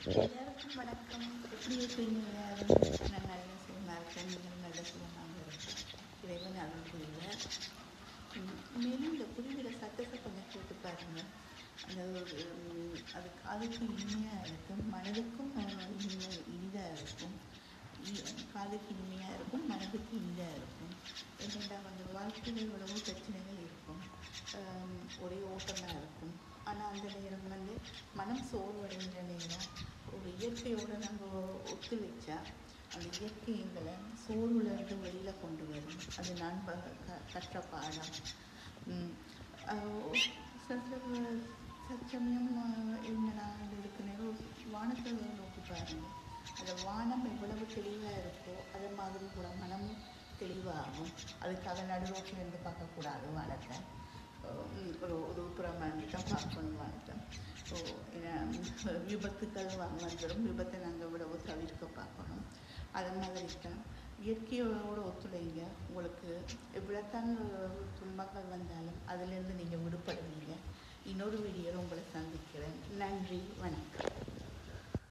எல்லாருக்கும் வணக்கம். எப்படி இருக்கீங்க எல்லாரும்? நான் நல்ல சுகமாக இருக்கேன். நீங்களும் நல்ல சுகமாக இருக்கும். இறைவன் அருள் புரிவார். மேலும் இந்த குருவிட சத்தத்தை கொஞ்சம் கேட்டு பாருங்க. அந்த அது காதுக்கு இனிமையாக இருக்கும், மனதுக்கும் இனிதாக இருக்கும். காதுக்கு இனிமையாக இருக்கும், மனதுக்கு இனிதாக இருக்கும். என்னென்னா வந்து வாழ்க்கையில் எவ்வளவோ பிரச்சனைகள் இருக்கும், ஒரே ஓட்டமாக இருக்கும். ஆனால் அந்த நேரம் வந்து மனம் சோர்வடைகிற நேரம் ஒரு இயற்கையோடு நம்ம ஒத்துழைச்சா அந்த இயற்கை எங்களை சோர்வுலேருந்து வெளியில் கொண்டு வரும். அது நான் கற்ற பாடம். சச்சமயம் நான் இருக்கிற நேரம் வானத்தை நோக்கி பாருங்கள். அந்த வானம் எவ்வளவு தெளிவாக இருக்கோ அது மாதிரி கூட மனமும் தெளிவாகும். அதுக்காக நடு ரோட்டிலேருந்து பார்க்கக்கூடாது வானத்தை, ஒரு புறமாண்டி தான் பார்க்கணும் வானத்தை. ஸோ விபத்துக்கள் வந்துடும், விபத்தை நாங்கள் இவ்வளவு தவிர்க்க பார்க்கணும். அது மாதிரி தான் இயற்கையோடு ஒத்துழைங்க. உங்களுக்கு எவ்வளோத்தான் துன்பங்கள் வந்தாலும் அதிலேருந்து நீங்கள் விடுபடுவீங்க. இன்னொரு வீடியோவில் உங்களை சந்திக்கிறேன். நன்றி, வணக்கம்.